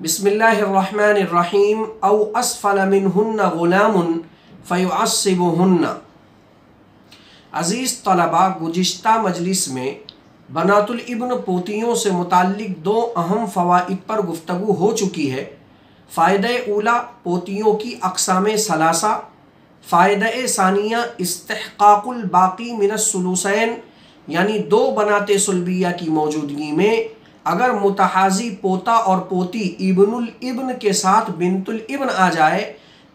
बिस्मिल्लाहिर्रहमानिर्रहीम औ अस्फल मिनहुन्ना गुलामुन फयुअस्सिबुहुन्ना। अज़ीज़ तलबा, गुज़िश्ता मजलिस में बनातुल इब्न पोतियों से मुताल्लिक़ दो अहम फ़वाइद पर गुफ्तगू हो चुकी है। फ़ायदे ऊला पोतियों की अक़सामे सलासा, फ़ायदे सानिया इस्तिहक़ाक़ुल बाक़ी मिनस सुलूसैन, यानी दो बनाते सुल्बिया की मौजूदगी में अगर मुतहाज़ी पोता और पोती इब्नुल इब्न के साथ बिनतुल इब्न आ जाए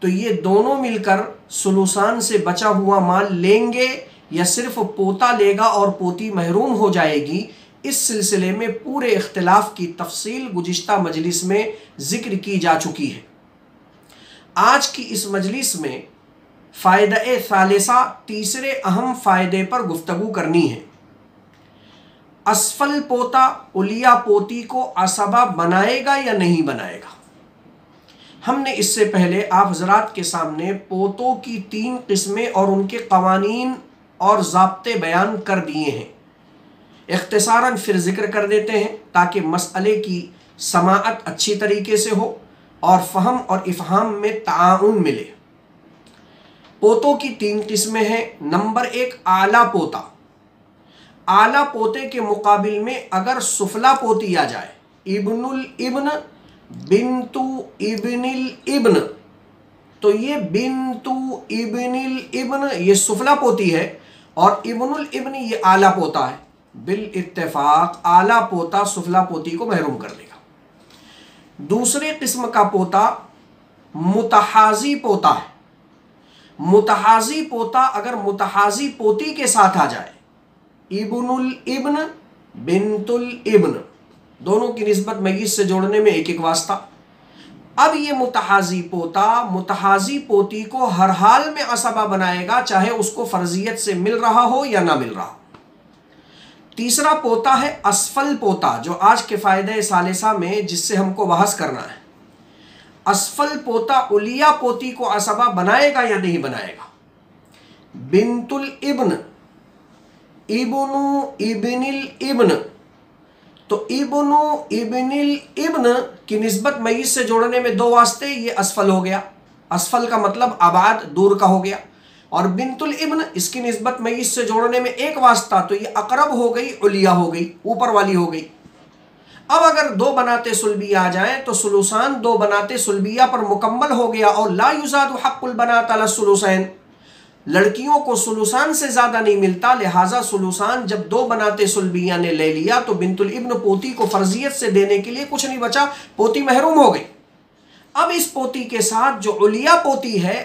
तो ये दोनों मिलकर सुलूसान से बचा हुआ माल लेंगे या सिर्फ पोता लेगा और पोती महरूम हो जाएगी। इस सिलसिले में पूरे इख्तिलाफ की तफसील गुज़िश्ता मजलिस में ज़िक्र की जा चुकी है। आज की इस मजलिस में फ़ायदे सालिसा, तीसरे अहम फ़ायदे पर गुफ्तगू करनी है। असफल पोता उलिया पोती को असबा बनाएगा या नहीं बनाएगा। हमने इससे पहले आप हज़रात के सामने पोतों की तीन किस्में और उनके कवानीन और ज़ाब्ते बयान कर दिए हैं। इख्तिसारन फिर ज़िक्र कर देते हैं ताकि मसले की समाअत अच्छी तरीके से हो और फ़हम और इफ़हाम में ताउन मिले। पोतों की तीन किस्में हैं। नंबर एक, आला पोता। आला पोते के मुकाबिल में अगर सुफला पोती आ जाए, इब्नुल इब्न, बिन्तु इब्निल इब्न, तो ये बिन्तु इब्निल इब्न ये सुफला पोती है और इब्नुल इब्न ये आला पोता है। बिल इत्तेफाक आला पोता सुफला पोती को महरूम कर देगा। दूसरे किस्म का पोता मुतहाज़ी पोता है। मुतहाज़ी पोता अगर मुतहाज़ी पोती के साथ आ जाए, इब्नुल इब्न, बिन्तुल इब्न, दोनों की निस्बत मय्यिज़ से जोड़ने में एक एक वास्ता। अब ये मुतहाज़ी पोता मुतहाज़ी पोती को हर हाल में असबा बनाएगा, चाहे उसको फर्जियत से मिल रहा हो या ना मिल रहा हो। तीसरा पोता है असफल पोता, जो आज के फ़ायदे सालिसा में जिससे हमको बहस करना है। असफल पोता उलिया पोती को असबा बनाएगा या नहीं बनाएगा। बिन्तुल इब्न, इब्नु इब्निल इब्न, तो इब्नु इब्निल इब्न की निस्बत मय्यिज़ से जोड़ने में दो वास्ते, ये असफल हो गया। असफल का मतलब आबाद, दूर का हो गया। और बिन्तुल इब्न, इसकी निस्बत मय्यिज़ से जोड़ने में एक वास्ता, तो ये अकरब हो गई, उलिया हो गई, ऊपर वाली हो गई। अब अगर दो बनाते सुल्बिया आ जाए तो सुलूसान दो बनाते सुल्बिया पर मुकम्मल हो गया और ला युज़ादु हक़्क़ुल बनात अला सुलूसैन, लड़कियों को सुलूसान से ज़्यादा नहीं मिलता, लिहाजा सुलूसान जब दो बनाते सुल्बिया ने ले लिया तो बिन्तुल इब्न पोती को फर्जियत से देने के लिए कुछ नहीं बचा, पोती महरूम हो गई। अब इस पोती के साथ जो उलिया पोती है,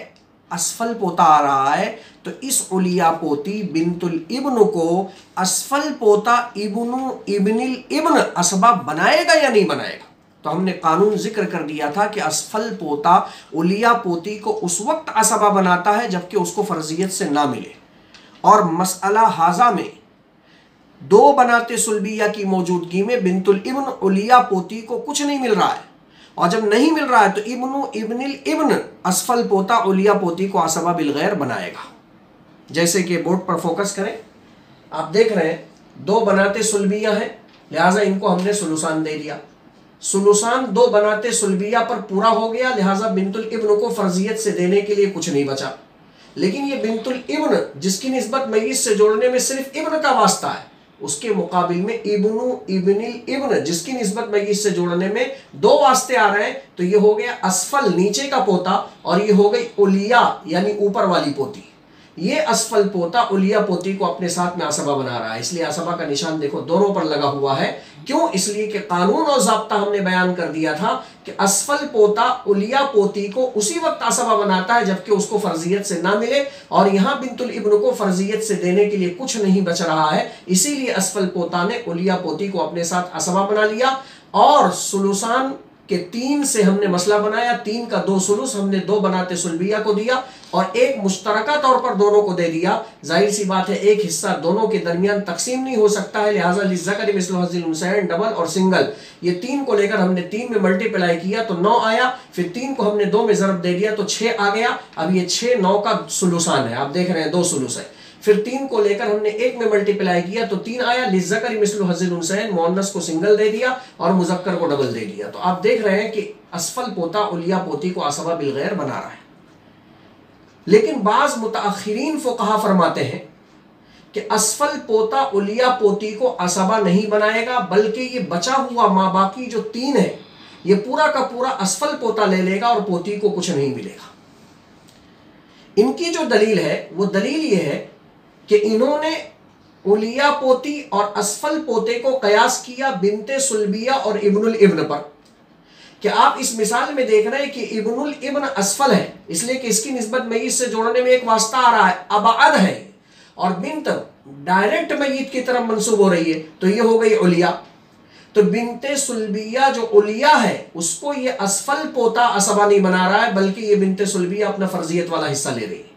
असफल पोता आ रहा है, तो इस उलिया पोती बिन्तुल इब्न को असफल पोता इब्नु इब्निल इब्न असबा बनाएगा या नहीं बनाएगा। तो हमने कानून जिक्र कर दिया था कि असफल पोता उलिया पोती को उस वक्त असबा बनाता है जबकि उसको फर्जियत से ना मिले। और मसअला हाजा में दो बनाते सुल्बिया की मौजूदगी में बिन्तुल इब्न उलिया पोती को कुछ नहीं मिल रहा है, और जब नहीं मिल रहा है तो इब्नु इब्निल इब्न असफल पोता उलिया पोती को असबा बिलगैर बनाएगा। जैसे कि बोर्ड पर फोकस करें, आप देख रहे हैं दो बनाते सुल्बिया हैं, लिहाजा इनको हमने सुलूसान दे दिया। सुलूसान दो बनाते सुल्बिया पर पूरा हो गया, लिहाजा बिन्तुल इब्न को फर्जियत से देने के लिए कुछ नहीं बचा। लेकिन ये बिन्तुल इब्न जिसकी निस्बत मय्यिज़ से जोड़ने में सिर्फ इब्न का वास्ता है, उसके मुकाबिल में इब्नु इब्निल इब्न जिसकी निस्बत मय्यिज़ से जोड़ने में दो वास्ते आ रहे हैं, तो ये हो गया असफल नीचे का पोता और ये हो गई उलिया यानी ऊपर वाली पोती। ये असफल पोता उलिया पोती को अपने साथ में असबा बना रहा है, इसलिए असबा का निशान देखो दोनों पर लगा हुआ है। क्यों? इसलिए कि कानून और ज़ाब्ता हमने बयान कर दिया था कि असफल पोता उलिया पोती को उसी वक्त असबा बनाता है जबकि उसको फर्जियत से ना मिले, और यहाँ बिन्तुल इब्न को फर्जियत से देने के लिए कुछ नहीं बच रहा है, इसीलिए असफल पोता ने उलिया पोती को अपने साथ असबा बना लिया और सुलूसान कि 3 से हमने मसला बनाया, 3 का 2 सुलुस, हमने 2 बनाते सुलबिया को दिया और 1 मुश्तरका तौर पर दोनों को दे दिया। जाहिर सी बात है एक हिस्सा दोनों के दरमियान तकसीम नहीं हो सकता है, लिहाजा लिज़्ज़करि मिस्लु हज़्ज़िल उन्सयैन, डबल और सिंगल, ये 3 को लेकर हमने 3 में मल्टीप्लाई किया तो 9 आया, फिर 3 को हमने 2 में ज़रब दे दिया तो 6 आ गया। अब ये 6 9 का सुलुसान है, आप देख रहे हैं 2 सुलुस है। फिर 3 को लेकर हमने 1 में मल्टीप्लाई किया तो 3 आया। लिज़्ज़करि मिस्लु हज़्ज़िल उन्सयैन, मुअन्नस को सिंगल दे दिया और मुज़क्कर को डबल दे दिया। तो आप देख रहे हैं कि असफल पोता उलिया पोती को असबा बिल गैर बना रहा है। लेकिन बाज़ मुतअख़िरीन फ़ुक़हा फरमाते हैं कि असफल पोता उलिया पोती को असबा नहीं बनाएगा, बल्कि ये बचा हुआ माँ बाकी जो 3 है ये पूरा का पूरा असफल पोता ले लेगा और पोती को कुछ नहीं मिलेगा। इनकी जो दलील है वो दलील ये है कि इन्होंने उलिया पोती और असफल पोते को कयास किया बिनते सुलबिया और इब्नुल इब्न पर, कि आप इस मिसाल में देख रहे हैं कि इब्नुल इब्न असफल है, इसलिए कि इसकी निस्बत मय्यत से जोड़ने में एक वास्ता आ रहा है, अबाद है, और बिनत डायरेक्ट मय्यत की तरफ मंसूब हो रही है, तो ये हो गई उलिया। तो बिनते सुलबिया जो उलिया है उसको ये असफल पोता असबा नहीं बना रहा है, बल्कि ये बिनते सुलबिया अपना फर्जियत वाला हिस्सा ले रही है।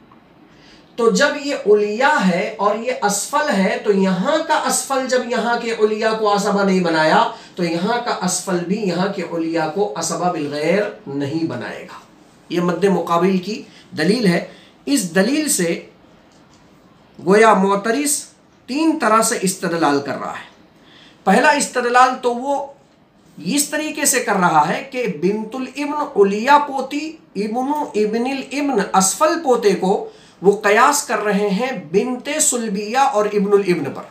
तो जब ये उलिया है और ये असफल है, तो यहां का असफल जब यहां के उलिया को असबा नहीं बनाया, तो यहां का असफल भी यहां के उलिया को असबा बिल गैर नहीं बनाएगा। ये मद्दे मुकाबिल की दलील है। इस दलील से गोया मोतरिस 3 तरह से इस्तदलाल कर रहा है। पहला इस्तदलाल तो वो इस तरीके से कर रहा है कि बिनतुल इब्न उलिया पोती इब्नु इब्निल इब्न असफल पोते को वो कयास कर रहे हैं बिनते सुलबिया और इब्नुल इब्न पर,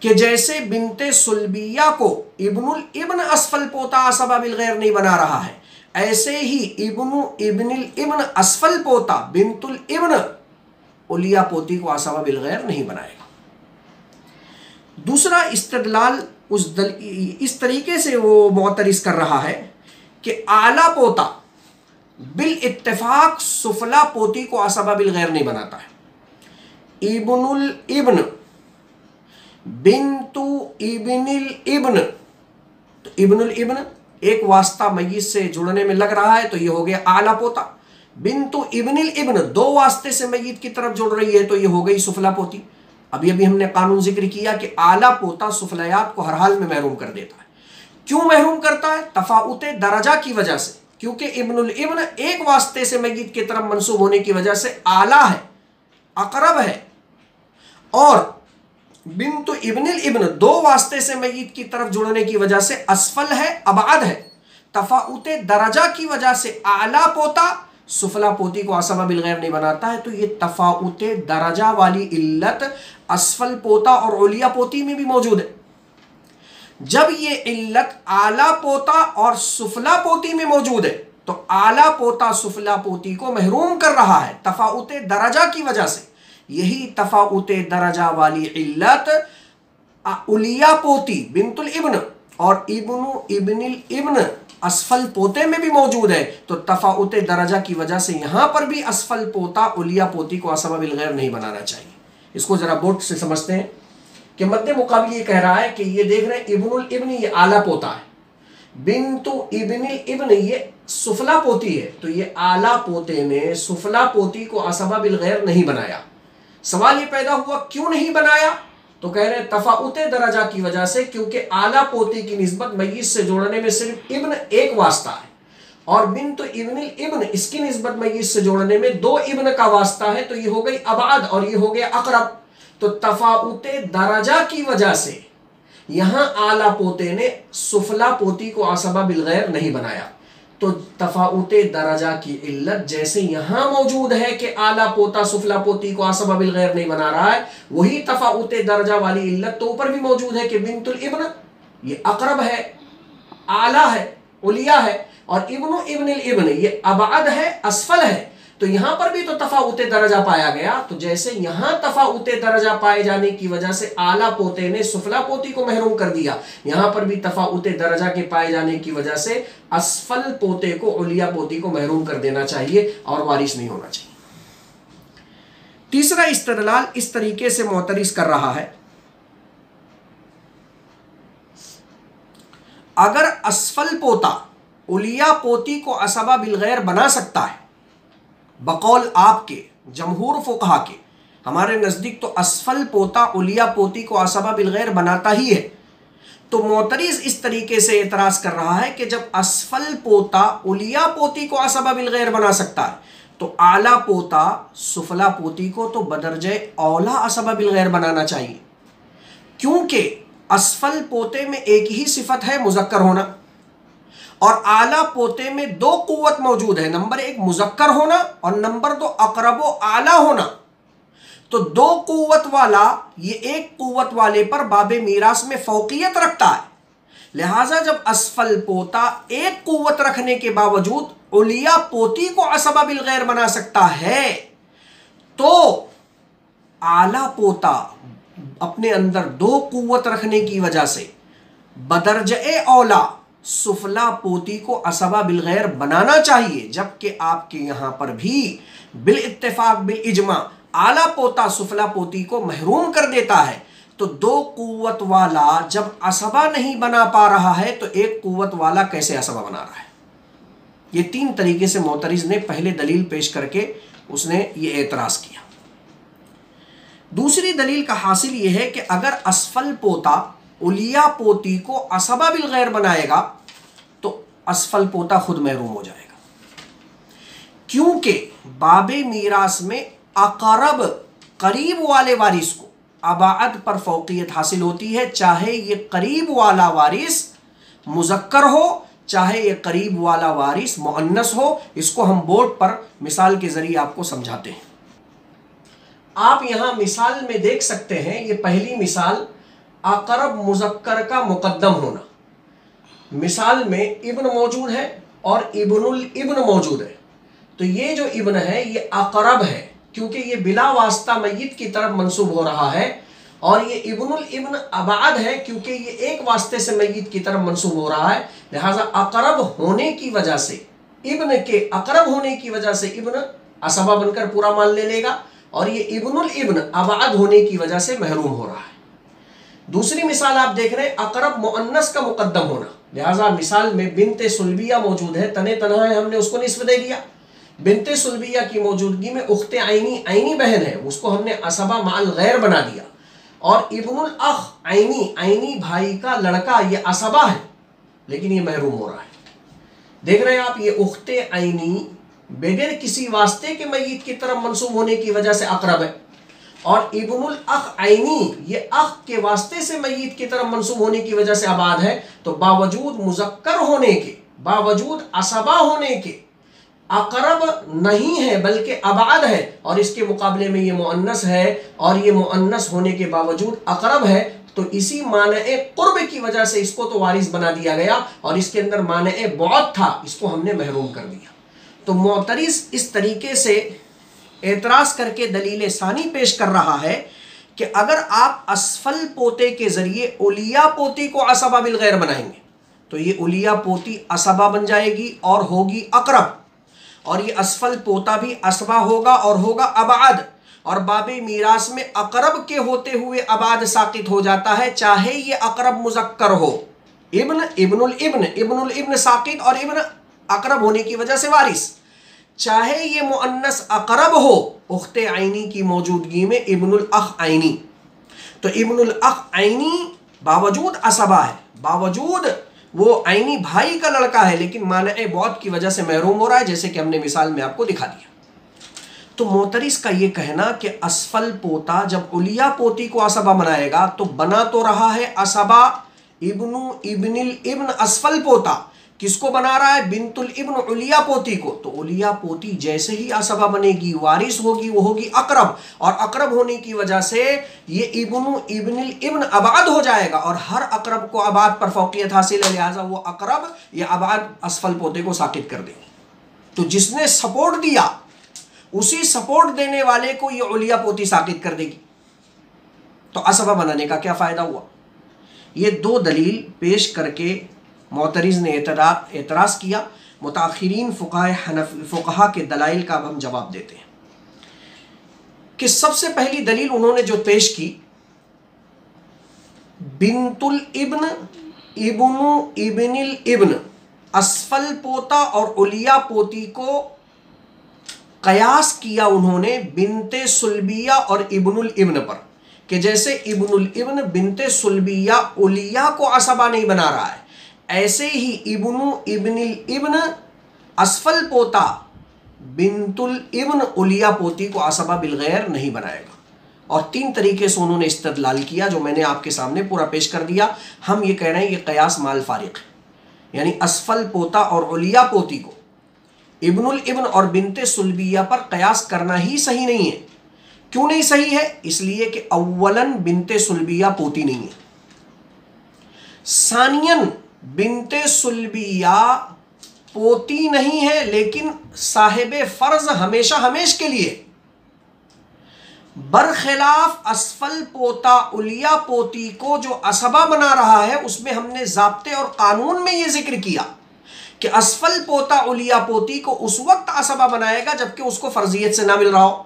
कि जैसे बिनते सुलबिया को इब्नुल इब्न असफल पोता असबा बिल गैर नहीं बना रहा है, ऐसे ही इब्नु इब्निल इब्न असफल पोता बिनतुल इब्न उलिया पोती को असबा बिल गैर नहीं बनाएगा। दूसरा इस्तदलाल इस तरीके से वो मोतरिस कर रहा है कि आला पोता बिल इत्तेफाक सुफला पोती को असबा बिल गैर नहीं बनाता है। इब्नुल इब्न बिन्तु इब्निल इब्न, तो इब्नुल इब्न एक वास्ता मय्यत से जुड़ने में लग रहा है तो ये हो गया आला पोता। बिन्तु इब्निल इब्न 2 वास्ते से मय्यत की तरफ जुड़ रही है तो ये हो गई सुफला पोती। अभी हमने कानून जिक्र किया कि आला पोता सुफलायात को हर हाल में महरूम कर देता है। क्यों महरूम करता है? तफाउते दरजा की वजह से, क्योंकि इब्नुल इब्न एक वास्ते से मय्यत की तरफ मंसूब होने की वजह से आला है, अकरब है, और बिन्तु इब्निल इब्न 2 वास्ते से मय्यत की तरफ जुड़ने की वजह से असफल है, अबाद है। तफाउते दरजा की वजह से आला पोता सुफला पोती को असबा बिल गैर नहीं बनाता है। तो ये तफाउते दरजा वाली इल्लत असफल पोता और उलिया पोती में भी मौजूद है। जब ये इल्लत आला पोता और सुफला पोती में मौजूद है तो आला पोता सुफला पोती को महरूम कर रहा है तफाउते दरजा की वजह से। यही तफाउते दरजा वाली इल्लत उलिया पोती बिनतुल इब्न और इब्नु इब्निल इब्न असफल पोते में भी मौजूद है। तो तफाउते दरजा की वजह से यहां पर भी असफल पोता उलिया पोती को असबा बिल गैर नहीं बनाना चाहिए। इसको जरा बोर्ड से समझते हैं कि मद्दे मुकाबिल ये कह रहा है कि ये देख रहे हैं इब्नुल इब्न ये आला पोता है, बिन्तु इब्निल इब्न ये सुफला पोती है, तो ये आला पोते ने सुफला पोती को असबा बिल गैर नहीं बनाया। सवाल ये पैदा हुआ क्यों नहीं बनाया? तो कह रहे हैं तफाउते दरजा की वजह से, क्योंकि आला पोती की निस्बत मय्यत से जोड़ने में सिर्फ इब्न एक वास्ता है और बिन्तु इब्निल इब्न इसकी निस्बत मय्यत से जोड़ने में 2 इब्न का वास्ता है, तो ये हो गई अबाद और ये हो गया अकरब। तो तफाउते दरजा की वजह से यहां आला पोते ने सुफला पोती को असबा बिल गैर नहीं बनाया। तो तफाउते दरजा की इल्लत जैसे यहां मौजूद है कि आला पोता सुफला पोती को असबा बिल गैर नहीं बना रहा है, वही तफाउते दरजा वाली इल्लत तो ऊपर भी मौजूद है कि बिन्तुल इब्न ये अकरब है, आला है, उलिया है, और इब्नु इब्निल इब्न ये अबाद है, असफल है। तो यहां पर भी तो तफाउते दरजा पाया गया। तो जैसे यहां तफाउते दरजा पाए जाने की वजह से आला पोते ने सुफला पोती को महरूम कर दिया, यहां पर भी तफाउते दरजा के पाए जाने की वजह से असफल पोते को उलिया पोती को महरूम कर देना चाहिए और वारिस नहीं होना चाहिए। तीसरा इस्तदलाल इस तरीके से मोतरिस कर रहा है, अगर असफल पोता उलिया पोती को असबा बिलगैर बना सकता है, बकौल आपके जमहूर फुकहा के, हमारे नज़दीक तो असफल पोता उलिया पोती को असबा बिलगैर बनाता ही है, तो मोतरीज इस तरीके से एतराज़ कर रहा है कि जब असफल पोता उलिया पोती को असबा बिलगैर बना सकता है, तो आला पोता सुफला पोती को तो बदरजे औला असबा बिलगैर बनाना चाहिए, क्योंकि असफल पोते में एक ही सिफत है मुज़क्कर होना, और आला पोते में दो कुव्वत मौजूद है, नंबर एक मुज़क्कर होना और नंबर दो अकरबो आला होना। तो दो कुव्वत वाला ये एक कुव्वत वाले पर बाबे मीरास में फौकियत रखता है, लिहाजा जब असफल पोता एक कुव्वत रखने के बावजूद उलिया पोती को असबा बिलगैर बना सकता है, तो आला पोता अपने अंदर दो कुव्वत रखने की वजह से बदरजे औला सुफला पोती को असबा बिलगैर बनाना चाहिए, जबकि आपके यहां पर भी बिल इत्तेफाक बिल इजमा आला पोता सुफला पोती को महरूम कर देता है। तो दो कुव्वत वाला जब असबा नहीं बना पा रहा है, तो एक कुव्वत वाला कैसे असबा बना रहा है? ये तीन तरीके से मोतरिज ने पहले दलील पेश करके उसने ये एतराज किया। दूसरी दलील का हासिल यह है कि अगर असफल पोता उलिया पोती को असबा बिलगैर बनाएगा तो असफल पोता खुद महरूम हो जाएगा, क्योंकि बाबे मीरास में अकरब करीब वाले वारिस को अबाअद पर फौकियत हासिल होती है, चाहे ये करीब वाला वारिस मुज़क्कर हो, चाहे ये करीब वाला वारिस मुअन्नस हो। इसको हम बोर्ड पर मिसाल के जरिए आपको समझाते हैं। आप यहां मिसाल में देख सकते हैं, ये पहली मिसाल अकरब मुज़क्कर का मुकद्दम होना। मिसाल में इब्न मौजूद है और इब्नुल इब्न मौजूद है, तो ये जो इब्न है ये अकरब है, क्योंकि ये बिला वास्ता मय्यत की तरफ मंसूब हो रहा है, और ये इब्नुल इब्न अबाद है क्योंकि ये एक वास्ते से मय्यत की तरफ मंसूब हो रहा है। लिहाजा अकरब होने की वजह से, इब्न के अकरब होने की वजह से इब्न असबा बनकर पूरा मान ले लेगा, और ये इब्नुल इब्न अबाद होने की वजह से महरूम हो रहा है। दूसरी मिसाल आप देख रहे हैं अकरब मुअन्नस का मुकद्दम होना, लिहाजा मिसाल में बिनते सुल्बिया मौजूद है, तने तनहा है, हमने उसको निस्ब दे दिया। बिनते सुल्बिया की मौजूदगी में उख्ते आइनी, आइनी बहन है, उसको हमने असबा माल गैर बना दिया, और इब्नुल अख आइनी, आइनी भाई का लड़का, ये असबा है लेकिन ये महरूम हो रहा है। देख रहे हैं आप, ये उख्ते आइनी बगैर किसी वास्ते के मय्यत की तरफ मंसूब होने की वजह से अकरब है, और इब्नुल अख आइनी ये अख के वास्ते से मय्यत की तरफ मंसूब होने की वजह से आबाद है। तो बावजूद मुज़क्कर होने के, बावजूद असबा होने के अकरब नहीं है बल्कि अबाद है, और इसके मुकाबले में ये मुअन्नस है, और ये मुअन्नस होने के बावजूद अकरब है। तो इसी माने कुर्ब की वजह से इसको तो वारिस बना दिया गया, और इसके अंदर माने बहुत था, इसको हमने महरूम कर दिया। तो मोतरिज़ इस तरीके से एतराज करके दलील सानी पेश कर रहा है कि अगर आप असफल पोते के जरिए उलिया पोती को असबा बिलगैर बनाएंगे तो ये उलिया पोती असबा बन जाएगी और होगी अकरब, और ये असफल पोता भी असबा होगा और होगा अबाद, और बाबे मीरास में अकरब के होते हुए अबाद साकित हो जाता है, चाहे ये अकरब मुज़क्कर हो। इब्न, इब्नुल इब्न, इब्नुल इब्न साकित और इब्न अकरब होने की वजह से वारिस, चाहे ये मुअन्नस अकरब हो उख्ते आइनी की मौजूदगी में इब्नुल अख आइनी। तो इब्नुल अख आइनी बावजूद असबा है, बावजूद वो आइनी भाई का लड़का है, लेकिन माने बहुत की वजह से महरूम हो रहा है, जैसे कि हमने मिसाल में आपको दिखा दिया। तो मोतरिस का ये कहना कि असफल पोता जब उलिया पोती को असबा बनाएगा तो बना तो रहा है असबा इब्नु इब्निल इब्न असफल पोता, किसको बना रहा है? बिनतुल इब्न उलिया पोती को। तो उलिया पोती जैसे ही असबा बनेगी वारिस होगी, वो होगी अकरब, और अकरब होने की वजह से ये इब्नु इब्निल इब्न अबाद हो जाएगा, और हर अकरब को अबाद पर फौकियत हासिल है, लिहाजा वो अकरब या अबाद असफल पोते को साकित कर देंगे। तो जिसने सपोर्ट दिया उसी सपोर्ट देने वाले को ये उलिया पोती साकित कर देगी, तो असबा बनाने का क्या फायदा हुआ? ये दो दलील पेश करके मोतरिज़ ने एतराज़ किया। मुताखिरीन फुक़हा के दलाइल का अब हम जवाब देते हैं कि सबसे पहली दलील उन्होंने जो पेश की, बिनतुल इब्न इब्नु इब्निल इब्न, असफल पोता और उलिया पोती को कयास किया उन्होंने बिनते सुल्बिया और इब्नुल इब्न पर, कि जैसे इब्नुल इब्न बिनते सुल्बिया उलिया को असबा नहीं बना रहा है, ऐसे ही इब्नु इब्निल इब्न असफल पोता बिनतुल इब्न उलिया पोती को असबा बिलगैर नहीं बनाएगा। और 3 तरीके से उन्होंने इस्तदलाल किया जो मैंने आपके सामने पूरा पेश कर दिया। हम ये कह रहे हैं ये कयास माल फारिक है, यानी असफल पोता और उलिया पोती को इब्नुल इब्न और बिनते सुल्बिया पर कयास करना ही सही नहीं है। क्यों नहीं सही है? इसलिए कि अव्वलन बिनते सुल्बिया पोती नहीं है, सानियन बिनते सुल्बिया पोती नहीं है लेकिन साहिबे फर्ज हमेशा हमेश के लिए, बरखिलाफ असफल पोता उलिया पोती को जो असबा बना रहा है उसमें हमने ज़ाब्ते और कानून में यह जिक्र किया कि असफल पोता उलिया पोती को उस वक्त असबा बनाएगा जबकि उसको फर्जियत से ना मिल रहा हो।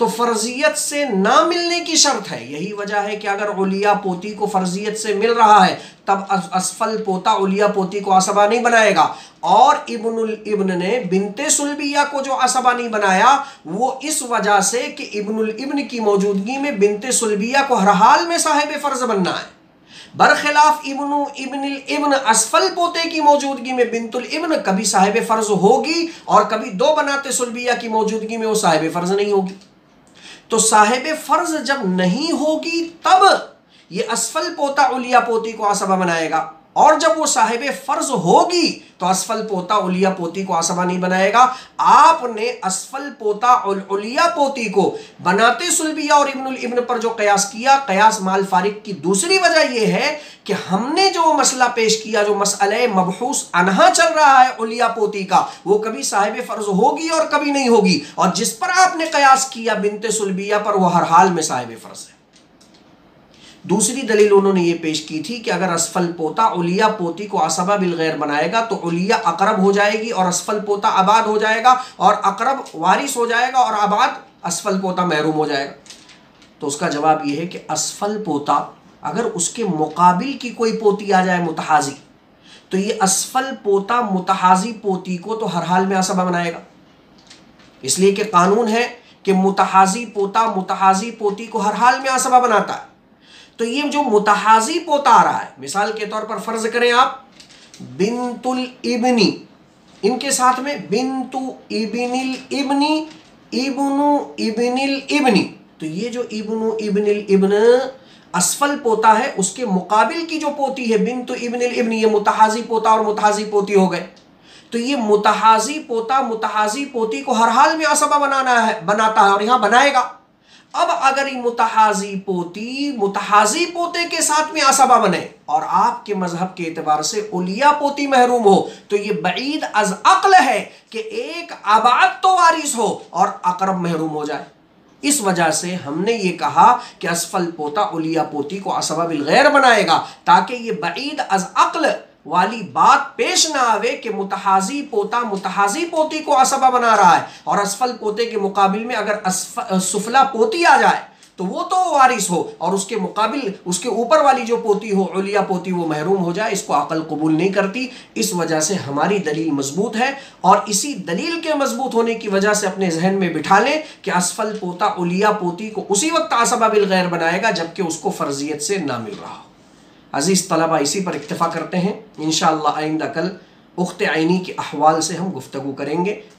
तो फर्जियत से ना मिलने की शर्त है, यही वजह है कि अगर उलिया पोती को फर्जियत से मिल रहा है तब असफल पोता उलिया पोती को असबा नहीं बनाएगा। और इब्नुल इब्न ने बिनते सुल्बिया को जो असबा नहीं बनाया वो इस वजह से कि इब्नुल इब्न की मौजूदगी में बिनते सुल्बिया को हर हाल में साहिब फर्ज बनना है, बरखिलाफ इब्नु इब्निल इब्न असफल पोते की मौजूदगी में बिनतुल इब्न कभी साहिब फर्ज होगी और कभी 2 बनाते सुल्बिया की मौजूदगी में वो साहिब फर्ज नहीं होगी। तो साहिब फर्ज जब नहीं होगी तब ये असफल पोता उलिया पोती को असबा बनाएगा, और जब वो साहिब फर्ज होगी तो असफल पोता उलिया पोती को असबा नहीं बनाएगा। आपने असफल पोता और उलिया पोती को बनाते सुल्बिया और इब्नुल इब्न पर जो कयास किया, कयास माल फारिक की दूसरी वजह यह है कि हमने जो मसला पेश किया, जो मसले मबहूस अनहा चल रहा है उलिया पोती का, वो कभी साहिब फर्ज होगी और कभी नहीं होगी, और जिस पर आपने कयास किया बिनते सुल्बिया पर वो हर हाल में साहिब फर्ज है। दूसरी दलील उन्होंने ये पेश की थी कि अगर असफल पोता उलिया पोती को असबा बिलगैर बनाएगा तो उलिया अकरब हो जाएगी और असफल पोता आबाद हो जाएगा, और अकरब वारिस हो जाएगा और आबाद असफल पोता महरूम हो जाएगा। तो उसका जवाब यह है कि असफल पोता अगर उसके मुकाबिल की कोई पोती आ जाए मुतहाजी, तो ये असफल पोता मुतहाजी पोती को तो हर हाल में असबा बनाएगा, इसलिए कि कानून है कि मुतहाजी पोता मुतहाजी पोती को हर हाल में असबा बनाता है। तो ये जो मुतहाजी पोता आ रहा है, मिसाल के तौर पर फर्ज करें आप बिनतुल इब्नी, इनके साथ में बिनतु इब्निल इब्नी इब्नु इब्निल इब्नी, तो ये जो इब्नु इब्निल इब्न असफल पोता है उसके मुकाबिल की जो पोती है बिनतु इब्निल इब्नी, ये मुतहाजी पोता और मुतहाजी पोती हो गए। तो ये मुतहाजी पोता मुतहाजी पोती को हर हाल में असबा बनाता है और यहां बनाएगा। अब अगर ये मुतहाजी पोती मुतहाजी पोते के साथ में असबा बने और आपके मजहब के एतबार से उलिया पोती महरूम हो, तो ये बईद अज अक्ल है कि एक आबाद तो वारिस हो और अकरब महरूम हो जाए। इस वजह से हमने ये कहा कि असफल पोता उलिया पोती को असबा बिलगैर बनाएगा, ताकि ये बईद अज अक्ल वाली बात पेश ना आवे कि मुतहाजी पोता मुतहाजी पोती को असबा बना रहा है और असफल पोते के मुकाबिल में अगर सुफला पोती आ जाए तो वो तो वारिस हो और उसके मुकाबिल उसके ऊपर वाली जो पोती हो उलिया पोती वो महरूम हो जाए। इसको अकल कबूल नहीं करती। इस वजह से हमारी दलील मजबूत है, और इसी दलील के मजबूत होने की वजह से अपने जहन में बिठा लें कि असफल पोता उलिया पोती को उसी वक्त असबा बिलगैर बनाएगा जबकि उसको फर्जियत से ना मिल रहा हो। अजीज़ तलबा, इसी पर इक्तफ़ा करते हैं। इंशाअल्लाह आइंदा कल उख्ते आइनी के अहवाल से हम गुफ्तगू करेंगे।